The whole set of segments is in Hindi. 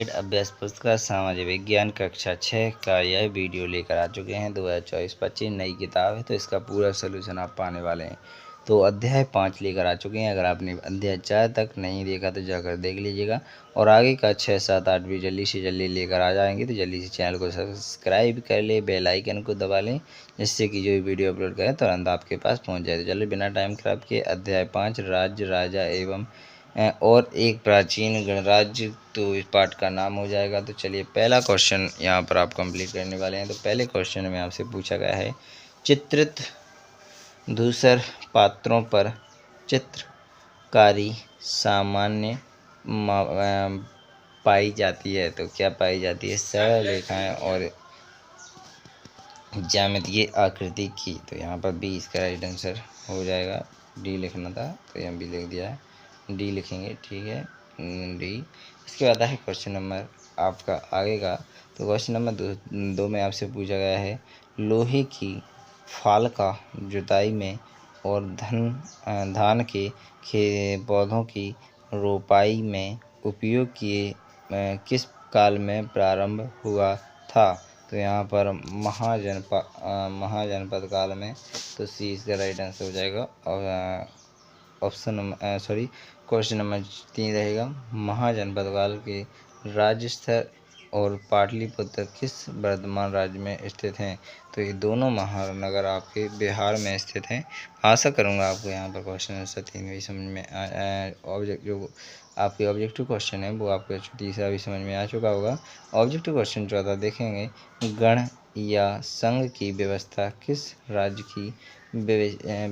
अभ्यास पुस्तक सामाजिक विज्ञान कक्षा 6 का यह वीडियो लेकर आ चुके हैं। 2024-25 नई किताब है, तो इसका पूरा सलूशन आप पाने वाले हैं। तो अध्याय 5 लेकर आ चुके हैं। अगर आपने अध्याय 4 तक नहीं देखा तो जाकर देख लीजिएगा, और आगे का 6, 7, 8 भी जल्दी से जल्दी लेकर आ जाएंगे। तो जल्दी से चैनल को सब्सक्राइब कर ले, बेल आइकन को दबा लें, जिससे कि जो भी वीडियो अपलोड करें तुरंत आपके पास पहुँच जाए। तो चलिए बिना टाइम खराब किए अध्याय 5 राज्य, राजा एवं और एक प्राचीन गणराज्य, तो इस पाठ का नाम हो जाएगा। तो चलिए पहला क्वेश्चन यहाँ पर आप कंप्लीट करने वाले हैं। तो पहले क्वेश्चन में आपसे पूछा गया है, चित्रित धूसर पात्रों पर चित्रकारी सामान्य पाई जाती है। तो क्या पाई जाती है? सरल रेखाएं और ज्यामितीय आकृति की। तो यहाँ पर बी इसका राइट आंसर हो जाएगा। डी लिखना था तो यहाँ बी लिख दिया है, डी लिखेंगे, ठीक है, डी। इसके बाद है क्वेश्चन नंबर आपका आगे का। तो क्वेश्चन नंबर 2 में आपसे पूछा गया है, लोहे की फाल का जुताई में और धान के पौधों की रोपाई में उपयोग किए किस काल में प्रारंभ हुआ था? तो यहाँ पर महाजनपद काल में। तो सी इसका राइट आंसर हो जाएगा। और क्वेश्चन नंबर 3 रहेगा, महाजनपद काल के राज्य स्तर और पाटलिपुत्र किस वर्तमान राज्य में स्थित हैं? तो ये दोनों महानगर आपके बिहार में स्थित हैं। आशा करूँगा आपको यहाँ पर क्वेश्चन आंसर 3 भी समझ में जो आपके ऑब्जेक्टिव क्वेश्चन है वो आपको तीसरा भी समझ में आ चुका होगा। ऑब्जेक्टिव क्वेश्चन 14 देखेंगे, गण या संघ की व्यवस्था किस राज्य की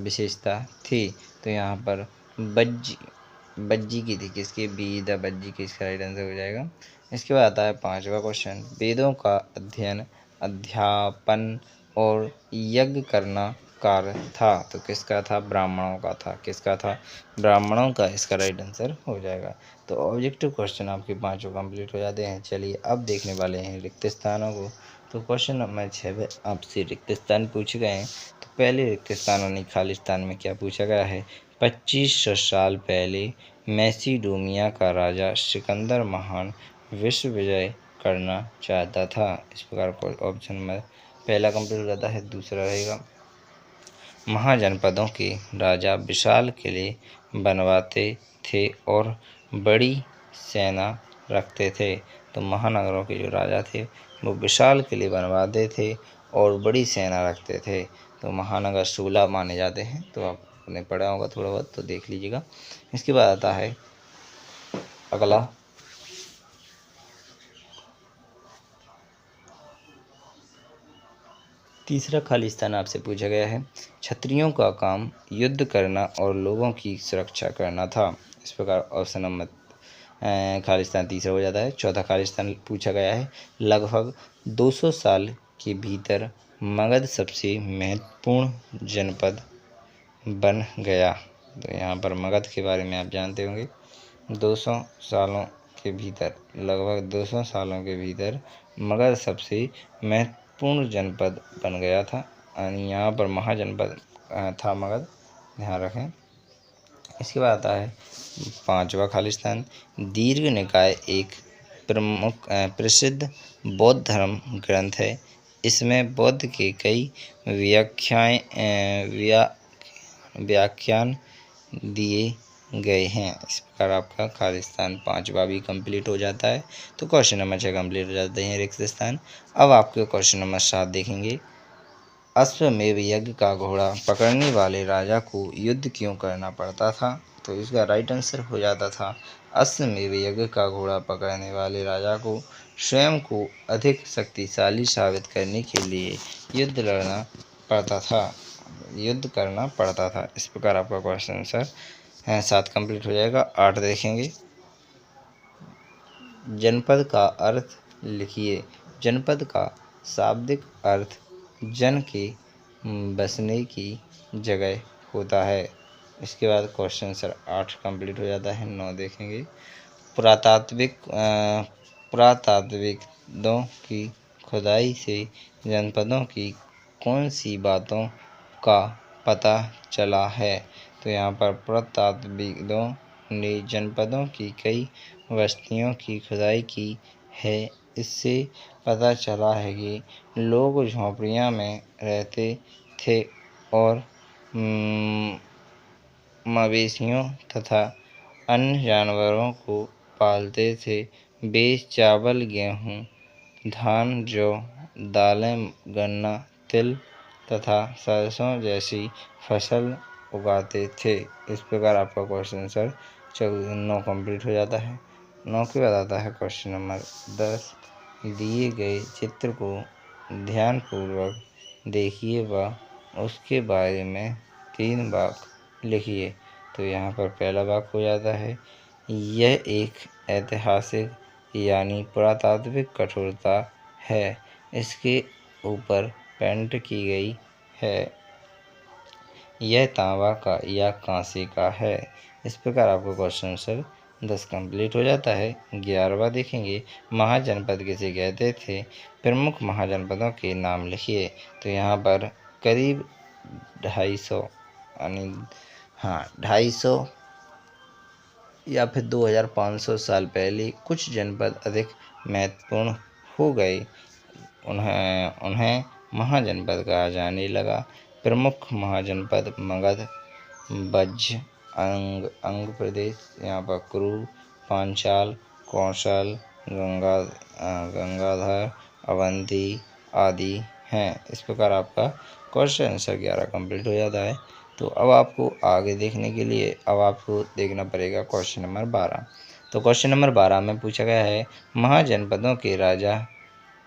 विशेषता थी? तो यहाँ पर बज्जी की थी। किसकी? बी द बज्जी की इसका राइट आंसर हो जाएगा। इसके बाद आता है 5वां क्वेश्चन, वेदों का अध्ययन, अध्यापन और यज्ञ करना कार्य था। तो किसका था? ब्राह्मणों का था। किसका था? ब्राह्मणों का इसका राइट आंसर हो जाएगा। तो ऑब्जेक्टिव क्वेश्चन आपके 5 कंप्लीट हो जाते हैं। चलिए अब देखने वाले हैं रिक्त स्थानों को। तो क्वेश्चन नंबर 6 में आपसे रिक्त स्थान पूछे गए हैं। तो पहले रिक्त स्थान यानी खाली स्थान में क्या पूछा गया है? 2500 साल पहले मैसिडोनिया का राजा सिकंदर महान विश्व विजय करना चाहता था। इस प्रकार को ऑप्शन में पहला कंप्लीट हो जाता है। दूसरा रहेगा, महाजनपदों के राजा विशाल किले बनवाते थे और बड़ी सेना रखते थे। तो महानगरों के जो राजा थे वो विशाल किले बनवाते थे और बड़ी सेना रखते थे। तो महानगर 16 माने जाते हैं। तो आपने पढ़ा होगा थोड़ा बहुत, तो देख लीजिएगा। इसके बाद आता है अगला, तीसरा खाली स्थान आपसे पूछा गया है, क्षत्रियों का काम युद्ध करना और लोगों की सुरक्षा करना था। इस प्रकार ऑप्शन नंबर खाली स्थान तीसरा हो जाता है। चौथा खाली स्थान पूछा गया है, लगभग 200 साल के भीतर मगध सबसे महत्वपूर्ण जनपद बन गया। तो यहाँ पर मगध के बारे में आप जानते होंगे। 200 सालों के भीतर, लगभग 200 सालों के भीतर मगध सबसे महत्वपूर्ण जनपद बन गया था। यानी यहाँ पर महाजनपद था मगध, ध्यान रखें। इसके बाद आता है 5वां खाली स्थान, दीर्घ निकाय एक प्रसिद्ध बौद्ध धर्म ग्रंथ है। इसमें बुद्ध के कई व्याख्यान दिए गए हैं। इस प्रकार आपका खाली स्थान 5वां भी कंप्लीट हो जाता है। तो क्वेश्चन नंबर 6 कंप्लीट हो जाते हैं रिक्त स्थान। अब आपके क्वेश्चन नंबर 7 देखेंगे, अश्वमेध यज्ञ का घोड़ा पकड़ने वाले राजा को युद्ध क्यों करना पड़ता था? तो इसका राइट आंसर हो जाता था, अश्वमेध यज्ञ का घोड़ा पकड़ने वाले राजा को स्वयं को अधिक शक्तिशाली साबित करने के लिए युद्ध करना पड़ता था। इस प्रकार आपका क्वेश्चन आंसर 7 कंप्लीट हो जाएगा। 8 देखेंगे, जनपद का अर्थ लिखिए। जनपद का शाब्दिक अर्थ जन के बसने की जगह होता है। इसके बाद क्वेश्चन आंसर 8 कंप्लीट हो जाता है। 9 देखेंगे, पुरातात्विकों की खुदाई से जनपदों की कौन सी बातों का पता चला है? तो यहाँ पर पुरातात्विकों ने जनपदों की कई बस्तियों की खुदाई की है। इससे पता चला है कि लोग झोंपड़ियों में रहते थे और मवेशियों तथा अन्य जानवरों को पालते थे। वे चावल, गेहूँ, धान, जौ, दालें, गन्ना, तिल तथा सरसों जैसी फसल उगाते थे। इस प्रकार आपका क्वेश्चन आंसर 9 कंप्लीट हो जाता है। 9 के बाद आता है क्वेश्चन नंबर 10। दिए गए चित्र को ध्यानपूर्वक देखिए व उसके बारे में 3 वाक्य लिखिए। तो यहाँ पर पहला वाक्य हो जाता है, यह एक ऐतिहासिक यानी पुरातात्विक कठोरता है। इसके ऊपर पेंट की गई है। यह तांबा का या कांसे का है। इस प्रकार आपका क्वेश्चन आंसर 10 कंप्लीट हो जाता है। 11वां देखेंगे, महाजनपद किसे कहते थे? प्रमुख महाजनपदों के नाम लिखिए। तो यहाँ पर करीब 250 यानी 250 या फिर 2500 साल पहले कुछ जनपद अधिक महत्वपूर्ण हो गए। उन्हें महाजनपद कहा जाने लगा। प्रमुख महाजनपद मगध, बज्ज, अंग प्रदेश, यहाँ पर कुरु, पांचाल, कौशल, गंगाधर, अवंती आदि हैं। इस प्रकार आपका क्वेश्चन आंसर 11 कंप्लीट हो जाता है। तो अब आपको आगे देखने के लिए अब आपको देखना पड़ेगा क्वेश्चन नंबर 12। तो क्वेश्चन नंबर 12 में पूछा गया है, महाजनपदों के राजा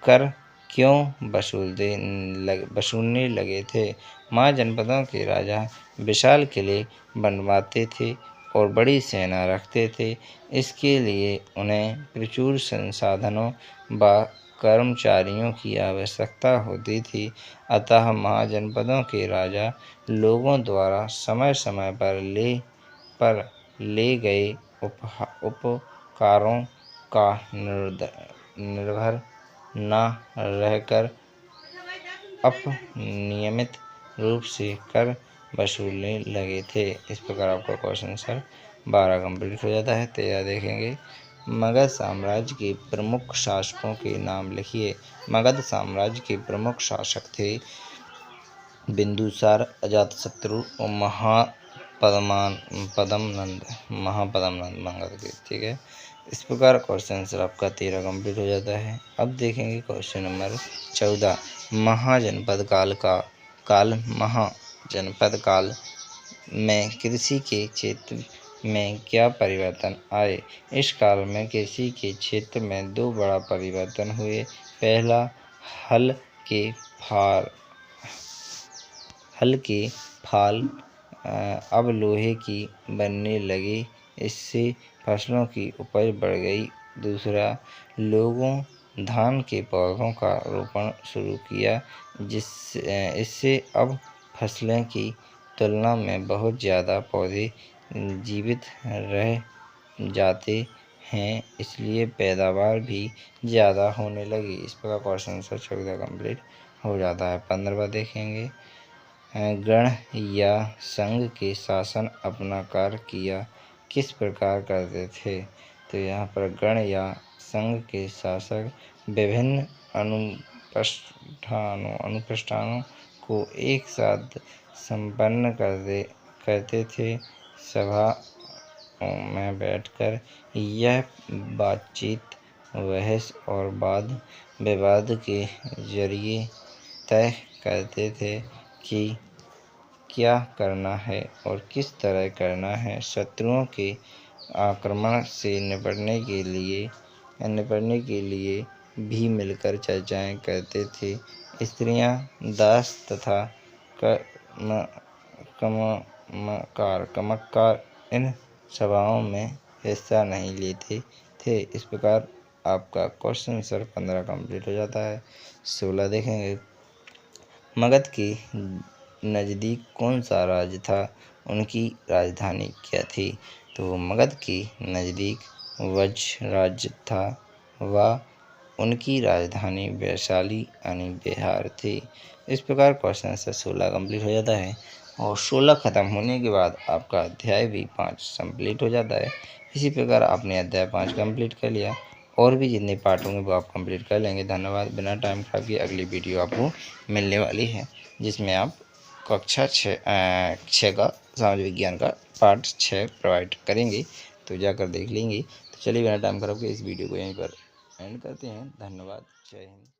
कर क्यों वसूलने लगे थे? महाजनपदों के राजा विशाल किले बनवाते थे और बड़ी सेना रखते थे। इसके लिए उन्हें प्रचुर संसाधनों व कर्मचारियों की आवश्यकता होती थी। अतः महाजनपदों के राजा लोगों द्वारा समय समय पर ले गए उपकारों का निर्भर न रहकर नियमित रूप से कर वसूलने लगे थे। इस प्रकार आपका क्वेश्चन आंसर 12 कंप्लीट हो जाता है। 13 देखेंगे, मगध साम्राज्य के प्रमुख शासकों के नाम लिखिए। मगध साम्राज्य के प्रमुख शासक थे बिंदुसार, अजातशत्रु और महापद्मनंद मगध के। ठीक है, इस प्रकार क्वेश्चन आंसर आपका 13 कंप्लीट हो जाता है। अब देखेंगे क्वेश्चन नंबर 14, महाजनपद काल में कृषि के क्षेत्र में क्या परिवर्तन आए? इस काल में कृषि के क्षेत्र में 2 बड़ा परिवर्तन हुए। पहला, हल के फाल अब लोहे की बनने लगे। इससे फसलों की उपज बढ़ गई। दूसरा, लोगों धान के पौधों का रोपण शुरू किया। इससे अब फसलों की तुलना में बहुत ज़्यादा पौधे जीवित रह जाते हैं, इसलिए पैदावार भी ज़्यादा होने लगी। इस प्रकार क्वेश्चन आंसर 14 कंप्लीट हो जाता है। 15वां देखेंगे, गण या संघ के शासन अपना कार्य किया किस प्रकार करते थे? तो यहाँ पर गण या संघ के शासक विभिन्न अनुष्ठानों को एक साथ संपन्न करते थे। सभा में बैठकर यह बातचीत, बहस और वाद विवाद के जरिए तय करते थे कि क्या करना है और किस तरह करना है। शत्रुओं के आक्रमण से निपटने के लिए भी मिलकर चर्चाएं करते थे। स्त्रियां, दास तथा कमक्कार इन सभाओं में हिस्सा नहीं लेते थे। इस प्रकार आपका क्वेश्चन आंसर 15 कंप्लीट हो जाता है। 16 देखेंगे, मगध के नज़दीक कौन सा राज्य था? उनकी राजधानी क्या थी? तो मगध के नज़दीक वज्र राज्य था व उनकी राजधानी वैशाली यानी बिहार थी। इस प्रकार क्वेश्चन आंसर 16 कंप्लीट हो जाता है। और 16 ख़त्म होने के बाद आपका अध्याय भी 5 कंप्लीट हो जाता है। इसी प्रकार आपने अध्याय 5 कंप्लीट कर लिया, और भी जितने पार्ट होंगे वो आप कंप्लीट कर लेंगे। धन्यवाद। बिना टाइम खराब किए अगली वीडियो आपको मिलने वाली है, जिसमें आप कक्षा 6 का समाज विज्ञान का पार्ट 6 प्रोवाइड करेंगे, तो जाकर देख लेंगे। तो चलिए बिना टाइम खराब किए इस वीडियो को यहीं पर एंड करते हैं। धन्यवाद। जय हिंद।